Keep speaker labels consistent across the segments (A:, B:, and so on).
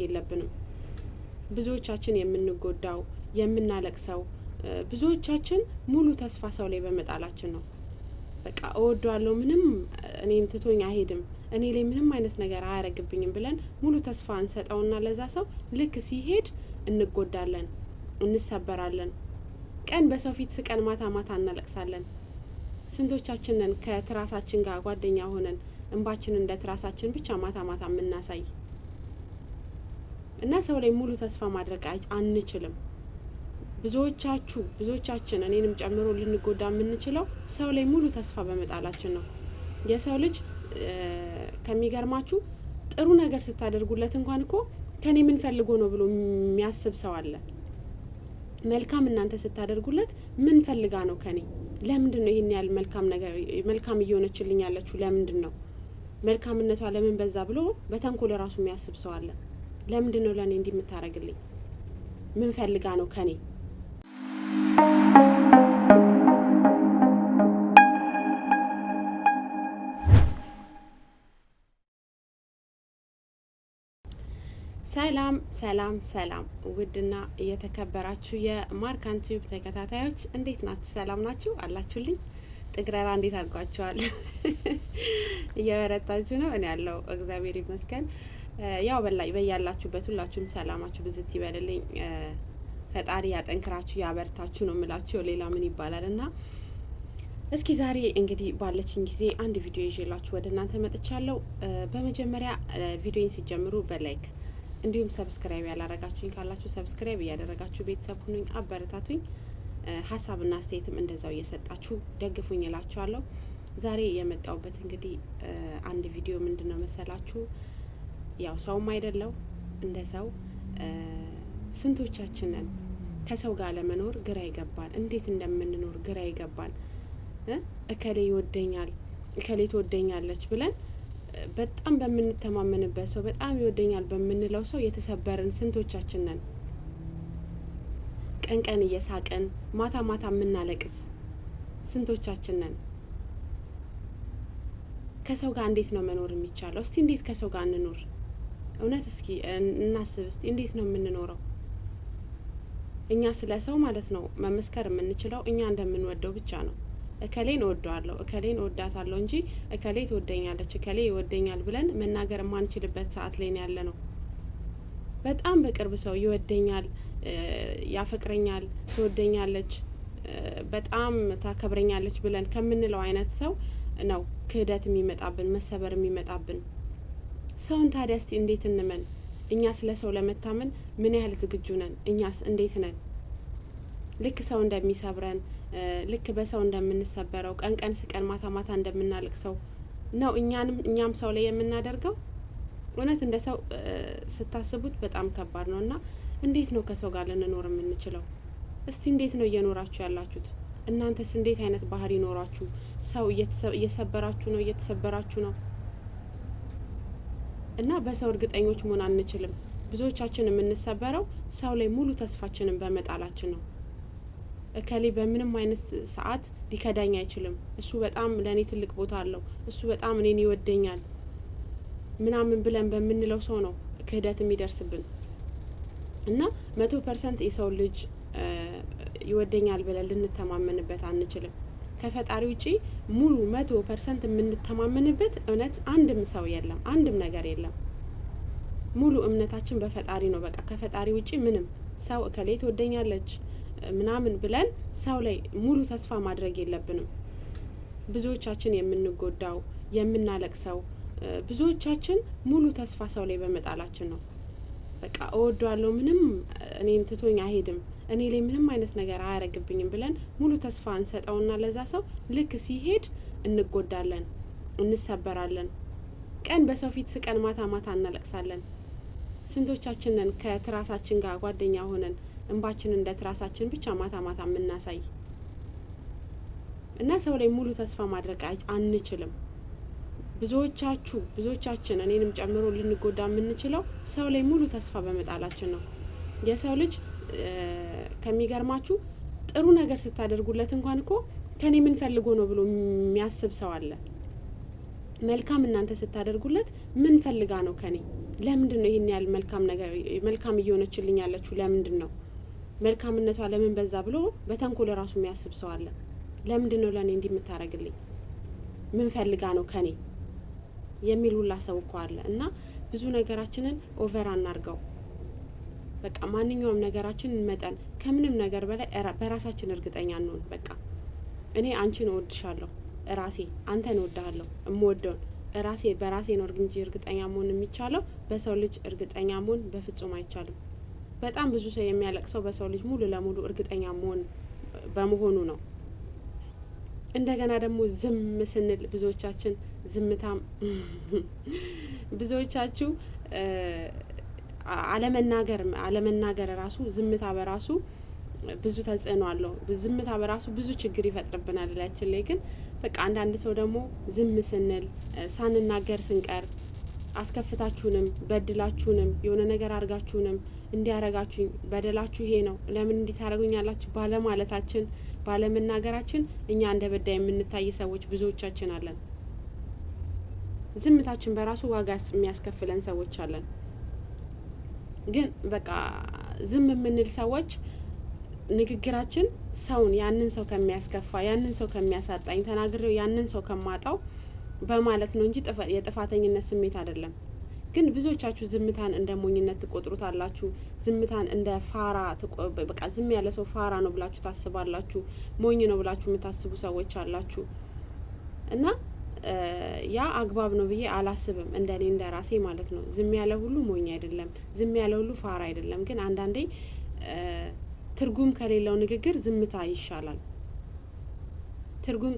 A: የለብንም። ብዙዎቻችን የምንጎዳው የምናለቅሰው ብዙዎቻችን ሙሉ ተስፋ ሰው ላይ በመጣላችን ነው። በቃ እወደዋለሁ፣ ምንም እኔን ትቶኝ አይሄድም፣ እኔ ላይ ምንም አይነት ነገር አያረግብኝም ብለን ሙሉ ተስፋ እንሰጠውና ለዛ ሰው ልክ ሲሄድ እንጎዳለን፣ እንሰበራለን። ቀን በሰው ፊት ስቀን ማታ ማታ እናለቅሳለን። ስንቶቻችንን ከትራሳችን ጋር ጓደኛ ሆነን እንባችን እንደ ትራሳችን ብቻ ማታ ማታ የምናሳይ እና ሰው ላይ ሙሉ ተስፋ ማድረግ አንችልም። ብዙዎቻችን እኔንም ጨምሮ ልንጎዳ የምንችለው ሰው ላይ ሙሉ ተስፋ በመጣላችን ነው። የሰው ልጅ ከሚገርማችሁ ጥሩ ነገር ስታደርጉለት እንኳን እኮ ከኔ ምን ፈልጎ ነው ብሎ የሚያስብ ሰው አለ። መልካም እናንተ ስታደርጉለት ምን ፈልጋ ነው ከኔ? ለምንድን ነው ይሄን ያህል መልካም እየሆነችልኝ ያለችው? ለምንድን ነው መልካምነቷ ለምን በዛ ብሎ በተንኮል ራሱ የሚያስብ ሰው አለ። ለምንድን ነው ለኔ እንዲህ የምታረግልኝ? ምን ፈልጋ ነው ከኔ? ሰላም ሰላም ሰላም! ውድና እየተከበራችሁ የማርካን ቲዩብ ተከታታዮች እንዴት ናችሁ? ሰላም ናችሁ አላችሁልኝ? ጥግረራ እንዴት አድርጓችኋል? እየበረታችሁ ነው? እኔ ያለው እግዚአብሔር ይመስገን። ያው በያላችሁበት ሁላችሁም ሰላማችሁ ብዝት ይበልልኝ። ፈጣሪ ያጠንክራችሁ ያበርታችሁ ነው የምላችሁ። ሌላ ምን ይባላል? እና እስኪ ዛሬ እንግዲህ ባለችኝ ጊዜ አንድ ቪዲዮ ይዤላችሁ ወደ እናንተ መጥቻለሁ። በመጀመሪያ ቪዲዮን ሲጀምሩ በላይክ እንዲሁም ሰብስክራይብ ያላረጋችሁኝ ካላችሁ ሰብስክራይብ እያደረጋችሁ ቤተሰብ ሁኑኝ፣ አበረታቱኝ። ሀሳብና አስተያየትም እንደዛው እየሰጣችሁ ደግፉኝ እላችኋለሁ። ዛሬ የመጣውበት እንግዲህ አንድ ቪዲዮ ምንድነው መሰላችሁ? ያው ሰውም አይደለው እንደ ሰው ስንቶቻችንን ከሰው ጋር ለመኖር ግራ ይገባል። እንዴት እንደምንኖር ግራ ይገባል። እከሌ ይወደኛል፣ እከሌ ትወደኛለች ብለን በጣም በምንተማመንበት ሰው በጣም ይወደኛል በምንለው ሰው የተሰበርን ስንቶቻችን ነን? ቀን ቀን እየሳቅን ማታ ማታ የምናለቅስ ስንቶቻችን ነን? ከሰው ጋር እንዴት ነው መኖር የሚቻለው? እስቲ እንዴት ከሰው ጋር እንኖር? እውነት እስኪ እናስብ። እስቲ እንዴት ነው የምንኖረው? እኛ ስለ ሰው ማለት ነው መመስከር የምንችለው እኛ እንደምንወደው ብቻ ነው። እከሌን እወደዋለሁ፣ እከሌን እወዳታለሁ እንጂ እከሌ ትወደኛለች፣ እከሌ ይወደኛል ብለን መናገር የማንችልበት ሰዓት ላይ ነው ያለ ነው። በጣም በቅርብ ሰው ይወደኛል፣ ያፈቅረኛል፣ ትወደኛለች፣ በጣም ታከብረኛለች ብለን ከምንለው አይነት ሰው ነው ክህደት የሚመጣብን፣ መሰበር የሚመጣብን። ሰውን ታዲያ እስቲ እንዴት እንመን? እኛ ስለ ሰው ለመታመን ምን ያህል ዝግጁ ነን? እኛስ እንዴት ነን? ልክ ሰው እንደሚሰብረን ልክ በሰው እንደምንሰበረው ቀን ቀን ስቀን ማታ ማታ እንደምናልቅሰው ነው እኛም ሰው ላይ የምናደርገው። እውነት እንደ ሰው ስታስቡት በጣም ከባድ ነው። እና እንዴት ነው ከሰው ጋር ልንኖር የምንችለው? እስቲ እንዴት ነው እየኖራችሁ ያላችሁት? እናንተስ እንዴት አይነት ባህሪ ኖራችሁ? ሰው እየሰበራችሁ ነው፣ እየተሰበራችሁ ነው። እና በሰው እርግጠኞች መሆን አንችልም። ብዙዎቻችን የምንሰበረው ሰው ላይ ሙሉ ተስፋችንን በመጣላችን ነው። እከሌ በምንም አይነት ሰዓት ሊከዳኝ አይችልም፣ እሱ በጣም ለእኔ ትልቅ ቦታ አለው፣ እሱ በጣም እኔን ይወደኛል ምናምን ብለን በምንለው ሰው ነው ክህደት የሚደርስብን። እና 100% የሰው ልጅ ይወደኛል ብለን ልንተማመንበት አንችልም። ከፈጣሪ ውጪ ሙሉ 100% የምንተማመንበት እውነት አንድም ሰው የለም፣ አንድም ነገር የለም። ሙሉ እምነታችን በፈጣሪ ነው። በቃ ከፈጣሪ ውጪ ምንም ሰው እከሌ ትወደኛለች ምናምን ብለን ሰው ላይ ሙሉ ተስፋ ማድረግ የለብንም። ብዙዎቻችን የምንጎዳው የምናለቅሰው ብዙዎቻችን ሙሉ ተስፋ ሰው ላይ በመጣላችን ነው። በቃ እወደዋለሁ፣ ምንም እኔን ትቶኝ አይሄድም፣ እኔ ላይ ምንም አይነት ነገር አያረግብኝም ብለን ሙሉ ተስፋ እንሰጠውና ለዛ ሰው ልክ ሲሄድ እንጎዳለን፣ እንሰበራለን። ቀን በሰው ፊት ስቀን ማታ ማታ እናለቅሳለን። ስንቶቻችንን ከትራሳችን ጋር ጓደኛ ሆነን እንባችን እንደ ትራሳችን ብቻ ማታ ማታ የምናሳይ እና ሰው ላይ ሙሉ ተስፋ ማድረግ አንችልም። ብዙዎቻችን እኔንም ጨምሮ ልንጎዳ የምንችለው ሰው ላይ ሙሉ ተስፋ በመጣላችን ነው። የሰው ልጅ ከሚገርማችሁ ጥሩ ነገር ስታደርጉለት እንኳን እኮ ከኔ ምን ፈልጎ ነው ብሎ የሚያስብ ሰው አለ። መልካም እናንተ ስታደርጉለት ምን ፈልጋ ነው ከኔ? ለምንድን ነው ይሄን ያህል መልካም ነገር መልካም እየሆነችልኝ ያለችው? ለምንድን ነው መልካምነቷ ለምን በዛ ብሎ በተንኮል ራሱ የሚያስብ ሰው አለ። ለምንድን ነው ለኔ እንዲህ የምታረግልኝ? ምን ፈልጋ ነው ከኔ የሚል ሁላ ሰው እኮ አለ። እና ብዙ ነገራችንን ኦቨር አናርገው። በቃ ማንኛውም ነገራችን መጠን ከምንም ነገር በላይ በራሳችን እርግጠኛ እንሆን። በቃ እኔ አንቺን እወድሻለሁ፣ ራሴ አንተን እወድሃለሁ። እምወደውን ራሴ በራሴ ነው እንጂ እርግጠኛ መሆን የሚቻለው በሰው ልጅ እርግጠኛ መሆን በፍጹም አይቻልም። በጣም ብዙ ሰው የሚያለቅሰው በሰው ልጅ ሙሉ ለሙሉ እርግጠኛ መሆን በመሆኑ ነው። እንደገና ደግሞ ዝም ስንል ብዙዎቻችን ዝምታም ብዙዎቻችሁ አለመናገር ራሱ ዝምታ በራሱ ብዙ ተጽዕኖ አለው። ዝምታ በራሱ ብዙ ችግር ይፈጥርብናል ላችን ላይ። ግን በቃ አንዳንድ ሰው ደግሞ ዝም ስንል ሳንናገር ስንቀር አስከፍታችሁንም በድላችሁንም የሆነ ነገር አርጋችሁንም እንዲያረጋችሁኝ በደላችሁ ይሄ ነው ለምን እንዲህ ታረጉኛላችሁ ባለማለታችን ባለመናገራችን እኛ እንደ በዳይ የምንታይ ሰዎች ብዙዎቻችን አለን። ዝምታችን በራሱ ዋጋ የሚያስከፍለን ሰዎች አለን። ግን በቃ ዝም የምንል ሰዎች ንግግራችን ሰውን ያንን ሰው ከሚያስከፋ ያንን ሰው ከሚያሳጣኝ ተናግሬው ያንን ሰው ከማጣው በማለት ነው እንጂ የጥፋተኝነት ስሜት አይደለም። ግን ብዙዎቻችሁ ዝምታን እንደ ሞኝነት ትቆጥሩታላችሁ። ዝምታን እንደ ፋራ በቃ ዝም ያለ ሰው ፋራ ነው ብላችሁ ታስባላችሁ። ሞኝ ነው ብላችሁ የምታስቡ ሰዎች አላችሁ። እና ያ አግባብ ነው ብዬ አላስብም። እንደኔ እንደ ራሴ ማለት ነው። ዝም ያለ ሁሉ ሞኝ አይደለም፣ ዝም ያለ ሁሉ ፋራ አይደለም። ግን አንዳንዴ ትርጉም ከሌለው ንግግር ዝምታ ይሻላል። ትርጉም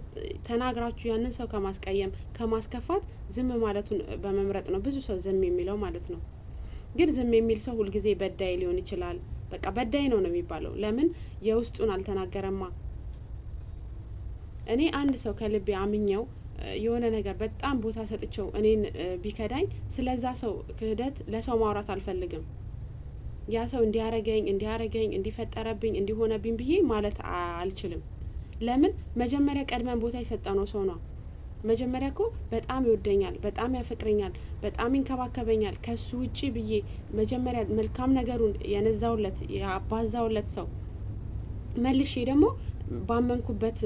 A: ተናግራችሁ ያንን ሰው ከማስቀየም ከማስከፋት ዝም ማለቱን በመምረጥ ነው ብዙ ሰው ዝም የሚለው ማለት ነው። ግን ዝም የሚል ሰው ሁልጊዜ በዳይ ሊሆን ይችላል። በቃ በዳይ ነው የሚባለው። ለምን የውስጡን አልተናገረማ። እኔ አንድ ሰው ከልቤ አምኘው የሆነ ነገር በጣም ቦታ ሰጥቼው እኔን ቢከዳኝ ስለዛ ሰው ክህደት ለሰው ማውራት አልፈልግም። ያ ሰው እንዲያረገኝ እንዲፈጠረብኝ እንዲሆነብኝ ብዬ ማለት አልችልም። ለምን መጀመሪያ ቀድመን ቦታ የሰጠነው ሰው ነው። መጀመሪያ እኮ በጣም ይወደኛል፣ በጣም ያፈቅረኛል፣ በጣም ይንከባከበኛል ከሱ ውጪ ብዬ መጀመሪያ መልካም ነገሩን የነዛውለት ያባዛውለት ሰው መልሼ ደግሞ ባመንኩበት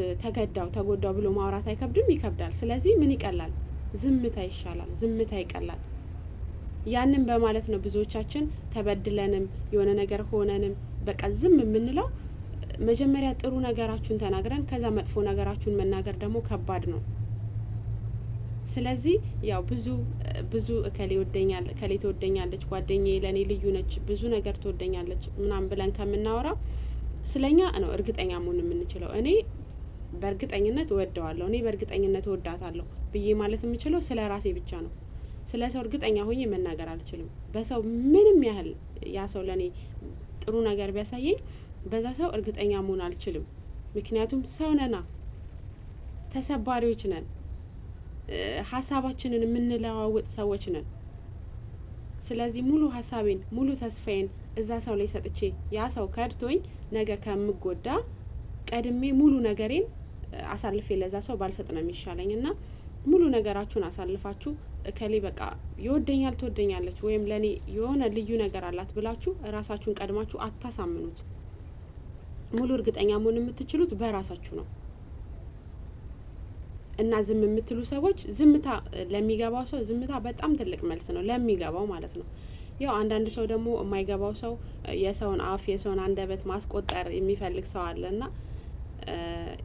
A: ተጎዳው ብሎ ማውራት አይከብድም? ይከብዳል። ስለዚህ ምን ይቀላል? ዝምታ ይሻላል። ዝምታ ይቀላል። ያንን በማለት ነው ብዙዎቻችን ተበድለንም የሆነ ነገር ሆነንም በቃ ዝም የምንለው። መጀመሪያ ጥሩ ነገራችሁን ተናግረን ከዛ መጥፎ ነገራችሁን መናገር ደግሞ ከባድ ነው። ስለዚህ ያው ብዙ እከሌ ይወደኛል፣ እከሌ ትወደኛለች፣ ጓደኛዬ ለኔ ልዩ ነች፣ ብዙ ነገር ትወደኛለች ምናምን ብለን ከምናወራ ስለኛ ነው እርግጠኛ መሆን የምንችለው። እኔ በእርግጠኝነት እወደዋለሁ፣ እኔ በእርግጠኝነት እወዳታለሁ ብዬ ማለት የምችለው ስለ ራሴ ብቻ ነው። ስለ ሰው እርግጠኛ ሆኜ መናገር አልችልም። በሰው ምንም ያህል ያ ሰው ለኔ ጥሩ ነገር ቢያሳየኝ በዛ ሰው እርግጠኛ መሆን አልችልም። ምክንያቱም ሰው ነና፣ ተሰባሪዎች ነን፣ ሀሳባችንን የምንለዋውጥ ሰዎች ነን። ስለዚህ ሙሉ ሀሳቤን ሙሉ ተስፋዬን እዛ ሰው ላይ ሰጥቼ ያ ሰው ከድቶኝ ነገ ከምጎዳ ቀድሜ ሙሉ ነገሬን አሳልፌ ለዛ ሰው ባልሰጥ ነው የሚሻለኝ። እና ሙሉ ነገራችሁን አሳልፋችሁ እከሌ በቃ ይወደኛል ትወደኛለች ወይም ለኔ የሆነ ልዩ ነገር አላት ብላችሁ ራሳችሁን ቀድማችሁ አታሳምኑት። ሙሉ እርግጠኛ መሆን የምትችሉት በራሳችሁ ነው። እና ዝም የምትሉ ሰዎች ዝምታ ለሚገባው ሰው ዝምታ በጣም ትልቅ መልስ ነው፣ ለሚገባው ማለት ነው። ያው አንዳንድ ሰው ደግሞ የማይገባው ሰው የሰውን አፍ የሰውን አንደበት ማስቆጠር የሚፈልግ ሰው አለና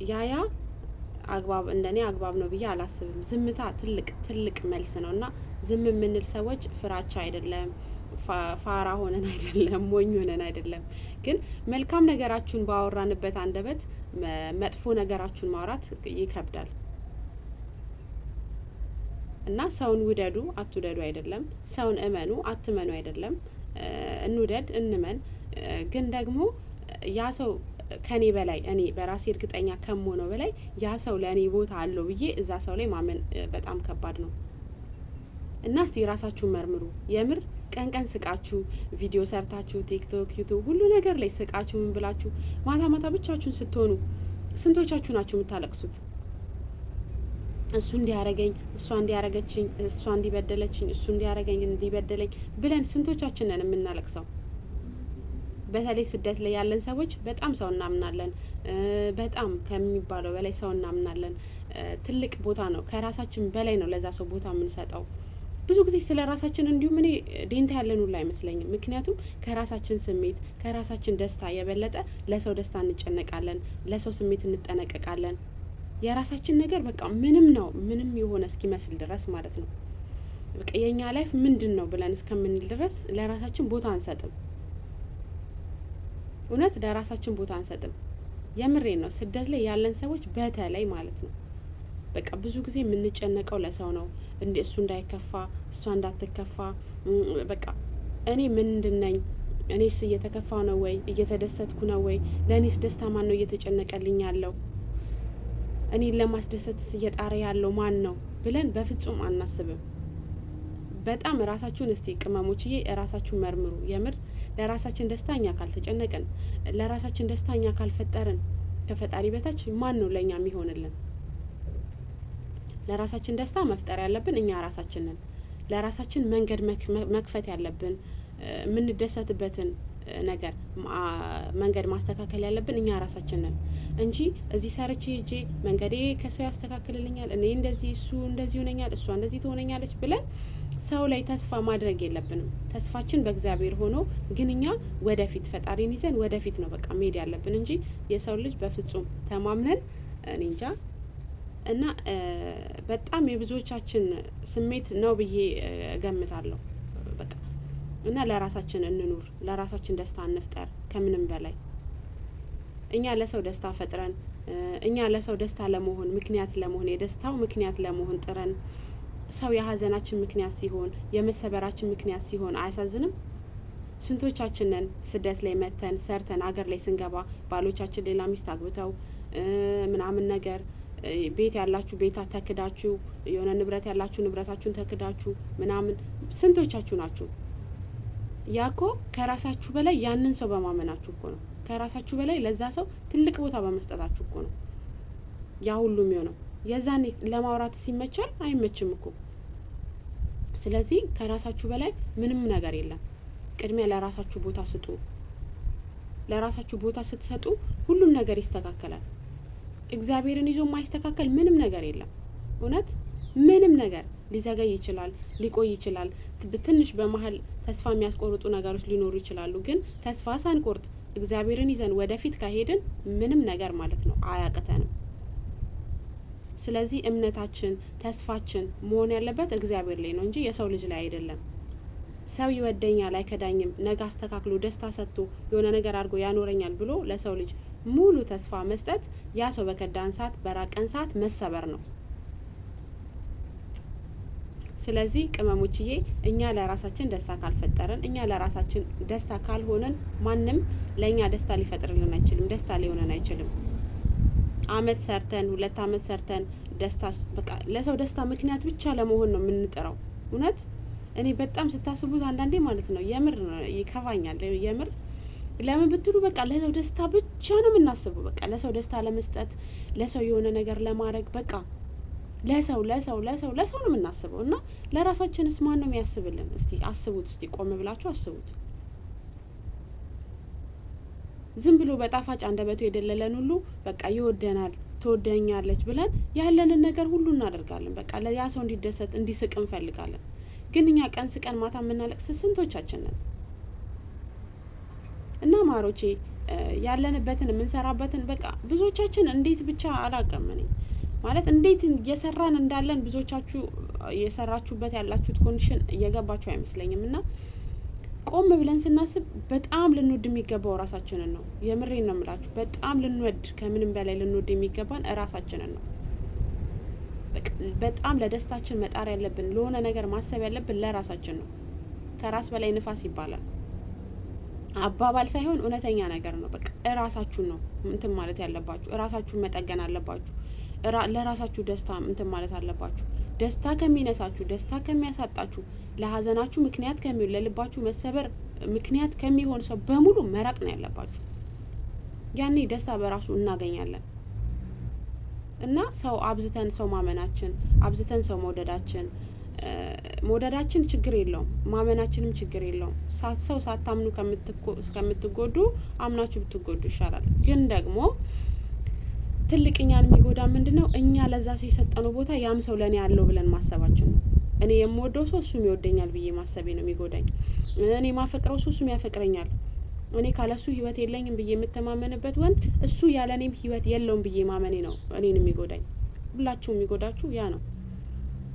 A: ያ አግባብ እንደኔ አግባብ ነው ብዬ አላስብም። ዝምታ ትልቅ መልስ ነው። እና ዝም የምንል ሰዎች ፍራቻ አይደለም፣ ፋራ ሆነን አይደለም፣ ሞኝ ሆነን አይደለም። ግን መልካም ነገራችሁን ባወራንበት አንደበት መጥፎ ነገራችሁን ማውራት ይከብዳል። እና ሰውን ውደዱ አትውደዱ አይደለም፣ ሰውን እመኑ አትመኑ አይደለም። እንውደድ እንመን። ግን ደግሞ ያ ሰው ከኔ በላይ እኔ በራሴ እርግጠኛ ከመሆነው በላይ ያ ሰው ለእኔ ቦታ አለው ብዬ እዛ ሰው ላይ ማመን በጣም ከባድ ነው። እና እስቲ ራሳችሁን መርምሩ። የምር ቀን ስቃችሁ ቪዲዮ ሰርታችሁ ቲክቶክ፣ ዩቱብ ሁሉ ነገር ላይ ስቃችሁ ምን ብላችሁ ማታ ብቻችሁን ስትሆኑ ስንቶቻችሁ ናችሁ የምታለቅሱት? እሱ እንዲያረገኝ፣ እሷ እንዲያረገችኝ፣ እሷ እንዲበደለችኝ፣ እሱ እንዲያረገኝ፣ እንዲበደለኝ ብለን ስንቶቻችን ነን የምናለቅሰው? በተለይ ስደት ላይ ያለን ሰዎች በጣም ሰው እናምናለን። በጣም ከሚባለው በላይ ሰው እናምናለን። ትልቅ ቦታ ነው፣ ከራሳችን በላይ ነው ለዛ ሰው ቦታ የምንሰጠው። ብዙ ጊዜ ስለ ራሳችን እንዲሁም እኔ ዴንታ ያለን ሁሉ አይመስለኝም። ምክንያቱም ከራሳችን ስሜት ከራሳችን ደስታ የበለጠ ለሰው ደስታ እንጨነቃለን፣ ለሰው ስሜት እንጠነቀቃለን። የራሳችን ነገር በቃ ምንም ነው፣ ምንም የሆነ እስኪመስል ድረስ ማለት ነው። በቃ የኛ ላይፍ ምንድን ነው ብለን እስከምንል ድረስ ለራሳችን ቦታ አንሰጥም። እውነት ለራሳችን ቦታ አንሰጥም። የምሬን ነው። ስደት ላይ ያለን ሰዎች በተለይ ማለት ነው በቃ ብዙ ጊዜ የምንጨነቀው ለሰው ነው። እሱ እንዳይከፋ፣ እሷ እንዳትከፋ። በቃ እኔ ምንድን ነኝ? እኔስ እየተከፋው ነው ወይ እየተደሰትኩ ነው ወይ? ለእኔስ ደስታ ማን ነው እየተጨነቀልኝ ያለው? እኔን ለማስደሰትስ እየጣረ ያለው ማን ነው ብለን በፍጹም አናስብም። በጣም ራሳችሁን እስቲ ቅመሞችዬ ራሳችሁን መርምሩ። የምር ለራሳችን ደስታኛ ካልተጨነቅን፣ ለራሳችን ደስታኛ ካልፈጠርን ከፈጣሪ በታች ማን ነው ለእኛ የሚሆንልን? ለራሳችን ደስታ መፍጠር ያለብን እኛ ራሳችን ነን። ለራሳችን መንገድ መክፈት ያለብን የምንደሰትበትን ነገር መንገድ ማስተካከል ያለብን እኛ ራሳችን ነን እንጂ እዚህ ሰርቼ ሄጄ መንገዴ ከሰው ያስተካክልልኛል፣ እኔ እንደዚህ እሱ እንደዚህ ሆነኛል፣ እሷ እንደዚህ ትሆነኛለች ብለን ሰው ላይ ተስፋ ማድረግ የለብንም። ተስፋችን በእግዚአብሔር ሆኖ ግን እኛ ወደፊት ፈጣሪን ይዘን ወደፊት ነው በቃ መሄድ ያለብን እንጂ የሰው ልጅ በፍጹም ተማምነን እኔ እንጃ። እና በጣም የብዙዎቻችን ስሜት ነው ብዬ እገምታለሁ። በቃ እና ለራሳችን እንኑር፣ ለራሳችን ደስታ እንፍጠር። ከምንም በላይ እኛ ለሰው ደስታ ፈጥረን እኛ ለሰው ደስታ ለመሆን ምክንያት ለመሆን የደስታው ምክንያት ለመሆን ጥረን ሰው የሀዘናችን ምክንያት ሲሆን የመሰበራችን ምክንያት ሲሆን አያሳዝንም? ስንቶቻችን ነን ስደት ላይ መተን ሰርተን አገር ላይ ስንገባ ባሎቻችን ሌላ ሚስት አግብተው ምናምን ነገር ቤት ያላችሁ ቤታ ተክዳችሁ የሆነ ንብረት ያላችሁ ንብረታችሁን ተክዳችሁ ምናምን ስንቶቻችሁ ናችሁ? ያኮ ከራሳችሁ በላይ ያንን ሰው በማመናችሁ እኮ ነው። ከራሳችሁ በላይ ለዛ ሰው ትልቅ ቦታ በመስጠታችሁ እኮ ነው ያ ሁሉ የሚሆነው። የዛኔ ለማውራት ሲመቻል አይመችም እኮ። ስለዚህ ከራሳችሁ በላይ ምንም ነገር የለም። ቅድሚያ ለራሳችሁ ቦታ ስጡ። ለራሳችሁ ቦታ ስትሰጡ ሁሉም ነገር ይስተካከላል። እግዚአብሔርን ይዞ የማይስተካከል ምንም ነገር የለም። እውነት ምንም ነገር ሊዘገይ ይችላል፣ ሊቆይ ይችላል። ትንሽ በመሀል ተስፋ የሚያስቆርጡ ነገሮች ሊኖሩ ይችላሉ። ግን ተስፋ ሳንቆርጥ እግዚአብሔርን ይዘን ወደፊት ከሄድን ምንም ነገር ማለት ነው አያቅተንም። ስለዚህ እምነታችን ተስፋችን መሆን ያለበት እግዚአብሔር ላይ ነው እንጂ የሰው ልጅ ላይ አይደለም። ሰው ይወደኛል አይከዳኝም፣ ነገ አስተካክሎ ደስታ ሰጥቶ የሆነ ነገር አድርጎ ያኖረኛል ብሎ ለሰው ልጅ ሙሉ ተስፋ መስጠት ያ ሰው በከዳን ሰዓት በራቀን ሰዓት መሰበር ነው። ስለዚህ ቅመሞችዬ እኛ ለራሳችን ደስታ ካልፈጠርን እኛ ለራሳችን ደስታ ካልሆነን ማንም ለእኛ ደስታ ሊፈጥርልን አይችልም፣ ደስታ ሊሆነን አይችልም። አመት ሰርተን 2 አመት ሰርተን ደስታ በቃ ለሰው ደስታ ምክንያት ብቻ ለመሆን ነው የምንጥረው። እውነት እኔ በጣም ስታስቡት አንዳንዴ ማለት ነው የምር ይከፋኛል። የምር ለምን ብትሉ በቃ ለሰው ደስታ ብቻ ነው የምናስበው። በቃ ለሰው ደስታ ለመስጠት ለሰው የሆነ ነገር ለማድረግ በቃ ለሰው ነው የምናስበው። እና ለራሳችንስ ማን ነው የሚያስብልን? እስቲ አስቡት፣ እስቲ ቆም ብላችሁ አስቡት። ዝም ብሎ በጣፋጭ አንደበቱ የደለለን ሁሉ በቃ ይወደናል፣ ትወደኛለች ብለን ያለንን ነገር ሁሉ እናደርጋለን። በቃ ለያ ሰው እንዲደሰት እንዲስቅ እንፈልጋለን። ግን እኛ ቀን ስቀን ማታ የምናለቅስ ስንቶቻችን ነን? እና ማሮቼ ያለንበትን የምንሰራበትን በቃ ብዙዎቻችን እንዴት ብቻ አላውቅም እኔ ማለት እንዴት እየሰራን እንዳለን ብዙዎቻችሁ እየሰራችሁበት ያላችሁት ኮንዲሽን እየገባችሁ አይመስለኝም። እና ቆም ብለን ስናስብ በጣም ልንወድ የሚገባው ራሳችንን ነው። የምሬን ነው የምላችሁ። በጣም ልንወድ ከምንም በላይ ልንወድ የሚገባን ራሳችንን ነው። በጣም ለደስታችን መጣር ያለብን ለሆነ ነገር ማሰብ ያለብን ለራሳችን ነው። ከራስ በላይ ንፋስ ይባላል አባባል ሳይሆን እውነተኛ ነገር ነው። በቃ እራሳችሁን ነው እንትን ማለት ያለባችሁ። እራሳችሁን መጠገን አለባችሁ። ለራሳችሁ ደስታ እንትን ማለት አለባችሁ። ደስታ ከሚነሳችሁ፣ ደስታ ከሚያሳጣችሁ፣ ለሀዘናችሁ ምክንያት ከሚሆን፣ ለልባችሁ መሰበር ምክንያት ከሚሆን ሰው በሙሉ መራቅ ነው ያለባችሁ። ያኔ ደስታ በራሱ እናገኛለን። እና ሰው አብዝተን ሰው ማመናችን አብዝተን ሰው መውደዳችን ችግር የለውም፣ ማመናችንም ችግር የለውም። ሰው ሳታምኑ ከምትጎዱ አምናችሁ ብትጎዱ ይሻላል። ግን ደግሞ ትልቅኛን የሚጎዳ ምንድነው? እኛ ለዛ ሰው የሰጠነው ቦታ ያም ሰው ለኔ ያለው ብለን ማሰባችን ነው። እኔ የምወደው ሰው እሱም ይወደኛል ብዬ ማሰቤ ነው የሚጎዳኝ። እኔ ማፈቅረው ሰው እሱም ያፈቅረኛል፣ እኔ ካለሱ ህይወት የለኝም ብዬ የምተማመንበት ወንድ እሱ ያለ እኔም ህይወት የለውም ብዬ ማመኔ ነው እኔን የሚጎዳኝ። ሁላችሁም የሚጎዳችሁ ያ ነው።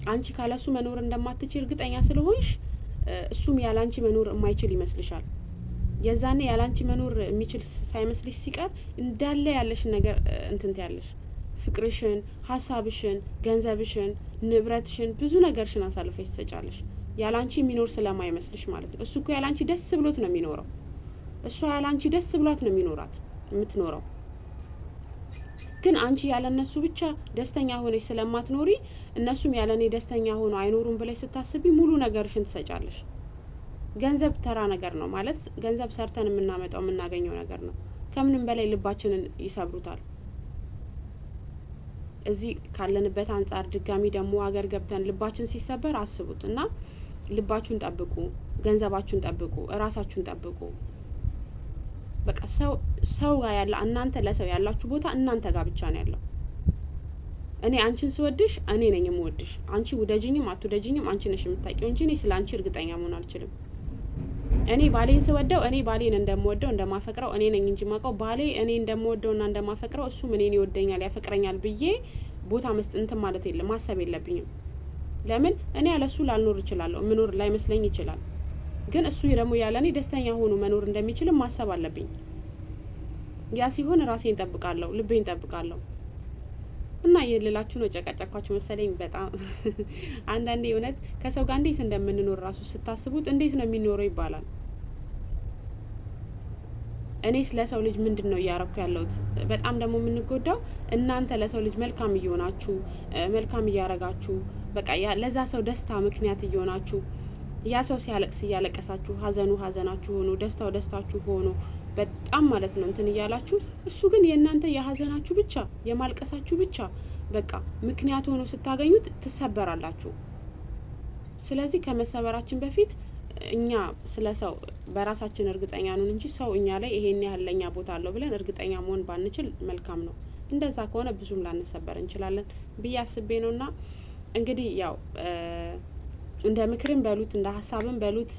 A: አንቺ ካለሱ መኖር እንደማትችል እርግጠኛ ስለሆንሽ እሱም ያላንቺ መኖር የማይችል ይመስልሻል። የዛኔ ያላንቺ መኖር የሚችል ሳይመስልሽ ሲቀር እንዳለ ያለሽን ነገር እንትንት ያለሽ ፍቅርሽን፣ ሀሳብሽን፣ ገንዘብሽን፣ ንብረትሽን፣ ብዙ ነገርሽን አሳልፈሽ ትሰጫለሽ። ያላንቺ የሚኖር ስለማይመስልሽ ማለት ነው። እሱ እኮ ያላንቺ ደስ ብሎት ነው የሚኖረው። እሷ ያላንቺ ደስ ብሏት ነው የምትኖረው። ግን አንቺ ያለ እነሱ ብቻ ደስተኛ ሆነሽ ስለማትኖሪ እነሱም ያለ እኔ ደስተኛ ሆኖ አይኖሩም ብለሽ ስታስቢ ሙሉ ነገርሽን ትሰጫለሽ። ገንዘብ ተራ ነገር ነው ማለት ገንዘብ ሰርተን የምናመጣው የምናገኘው ነገር ነው። ከምንም በላይ ልባችንን ይሰብሩታል። እዚህ ካለንበት አንጻር ድጋሚ ደግሞ ሀገር ገብተን ልባችን ሲሰበር አስቡት። እና ልባችሁን ጠብቁ፣ ገንዘባችሁን ጠብቁ፣ እራሳችሁን ጠብቁ። በቃ ሰው ጋር ያለ እናንተ ለሰው ያላችሁ ቦታ እናንተ ጋር ብቻ ነው ያለው። እኔ አንቺን ስወድሽ እኔ ነኝ የምወድሽ። አንቺ ውደጅኝም አትውደጅኝም አንቺ ነሽ የምታውቂው እንጂ እኔ ስለ አንቺ እርግጠኛ መሆን አልችልም። እኔ ባሌን ስወደው እኔ ባሌን እንደምወደው እንደማፈቅረው እኔ ነኝ እንጂ ማውቀው ባሌ እኔ እንደምወደውና እንደማፈቅረው እሱም እኔን ይወደኛል ያፈቅረኛል ብዬ ቦታ መስጠት ማለት የለም ማሰብ የለብኝም። ለምን እኔ ያለሱ ላልኖር እችላለሁ፣ ምኖር ላይመስለኝ ይችላል። ግን እሱ ደግሞ ያለ እኔ ደስተኛ ሆኖ መኖር እንደሚችል ማሰብ አለብኝ። ያ ሲሆን ራሴን ጠብቃለሁ፣ ልቤን ጠብቃለሁ። እና የልላችሁ ነው ጨቀጨኳችሁ መሰለኝ በጣም አንዳንዴ እውነት ከሰው ጋር እንዴት እንደምንኖር ራሱ ስታስቡት እንዴት ነው የሚኖረው ይባላል። እኔ ስለ ሰው ልጅ ምንድነው እያረኩ ያለሁት? በጣም ደግሞ የምንጎዳው እናንተ ለሰው ልጅ መልካም እየሆናችሁ መልካም እያረጋችሁ በቃ ለዛ ሰው ደስታ ምክንያት እየሆናችሁ ያ ሰው ሲያለቅስ እያለቀሳችሁ ሀዘኑ ሀዘናችሁ ሆኖ ደስታው ደስታችሁ ሆኖ በጣም ማለት ነው እንትን እያላችሁ እሱ ግን የእናንተ የሀዘናችሁ ብቻ የማልቀሳችሁ ብቻ በቃ ምክንያት ሆኖ ስታገኙት ትሰበራላችሁ። ስለዚህ ከመሰበራችን በፊት እኛ ስለ ሰው በራሳችን እርግጠኛ ነን እንጂ ሰው እኛ ላይ ይሄን ያህል ለኛ ቦታ አለው ብለን እርግጠኛ መሆን ባንችል መልካም ነው። እንደዛ ከሆነ ብዙም ላንሰበር እንችላለን ብዬ አስቤ ነውና እንግዲህ ያው እንደ ምክርም በሉት እንደ ሀሳብም በሉት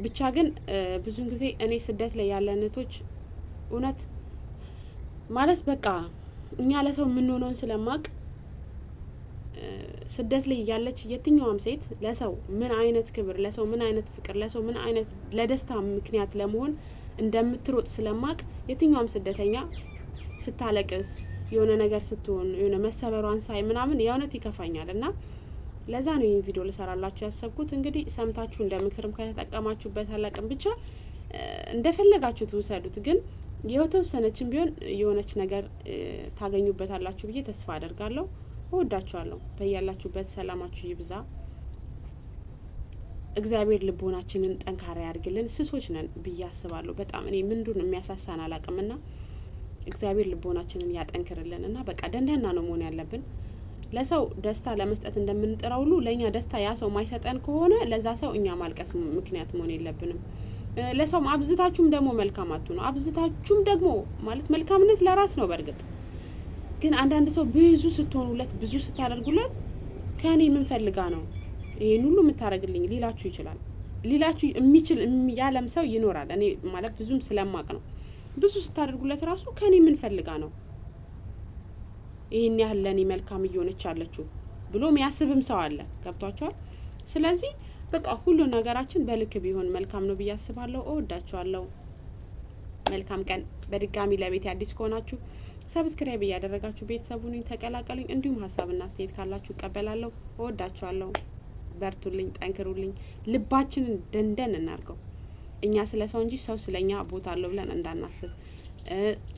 A: ብቻ ግን ብዙን ጊዜ እኔ ስደት ላይ ያለን እህቶች እውነት ማለት በቃ እኛ ለሰው የምንሆነውን ስለማቅ ስደት ላይ ያለች የትኛውም ሴት ለሰው ምን አይነት ክብር፣ ለሰው ምን አይነት ፍቅር፣ ለሰው ምን አይነት ለደስታ ምክንያት ለመሆን እንደምትሮጥ ስለማቅ የትኛውም ስደተኛ ስታለቅስ የሆነ ነገር ስትሆን የሆነ መሰበሯን ሳይ ምናምን የእውነት ይከፋኛል። እና ለዛ ነው ይህን ቪዲዮ ልሰራላችሁ ያሰብኩት። እንግዲህ ሰምታችሁ እንደ ምክርም ከተጠቀማችሁበት አላቅም፣ ብቻ እንደፈለጋችሁት ውሰዱት። ግን የተወሰነችን ቢሆን የሆነች ነገር ታገኙበታላችሁ ብዬ ተስፋ አደርጋለሁ። እወዳችኋለሁ። በያላችሁበት ሰላማችሁ ይብዛ። እግዚአብሔር ልቦናችንን ጠንካራ ያድርግልን። ስሶች ነን ብዬ አስባለሁ በጣም እኔ ምንዱን የሚያሳሳን አላቅምና እግዚአብሔር ልቦናችንን ያጠንክርልን። እና በቃ ደንዳና ነው መሆን ያለብን። ለሰው ደስታ ለመስጠት እንደምንጥረው ሁሉ ለኛ ደስታ ያ ሰው ማይሰጠን ከሆነ ለዛ ሰው እኛ ማልቀስ ምክንያት መሆን የለብንም። ለሰው አብዝታችሁም ደግሞ መልካም አትሁኑ። አብዝታችሁም ደግሞ ማለት መልካምነት ለራስ ነው በእርግጥ ግን አንዳንድ ሰው ብዙ ስትሆኑለት ብዙ ስታደርጉለት ከኔ ምን ፈልጋ ነው ይሄን ሁሉ የምታረግልኝ ሊላችሁ ይችላል። ሊላችሁ የሚችል ያለም ሰው ይኖራል። እኔ ማለት ብዙም ስለማቅ ነው። ብዙ ስታደርጉለት ራሱ ከኔ ምን ፈልጋ ነው ይሄን ያህል ለኔ መልካም እየሆነች አለችው ብሎ የሚያስብም ሰው አለ። ገብቷችኋል? ስለዚህ በቃ ሁሉ ነገራችን በልክ ቢሆን መልካም ነው ብዬ አስባለሁ። እወዳችኋለሁ። መልካም ቀን። በድጋሚ ለቤት አዲስ ከሆናችሁ ሰብስክራይብ እያደረጋችሁ ቤተሰቡን ተቀላቀሉኝ። እንዲሁም ሀሳብና አስተያየት ካላችሁ እቀበላለሁ። እወዳችኋለሁ። በርቱልኝ፣ ጠንክሩልኝ። ልባችንን ደንደን እናርገው። እኛ ስለ ሰው እንጂ ሰው ስለኛ ቦታ አለው ብለን እንዳናስብ።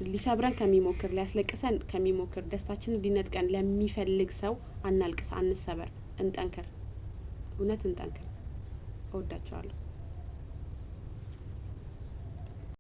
A: ሊሰብረን ከሚሞክር ሊያስለቅሰን ከሚሞክር ደስታችንን ሊነጥቀን ለሚፈልግ ሰው አናልቅስ፣ አንሰበር፣ እንጠንክር። እውነት እንጠንክር። እወዳችኋለሁ።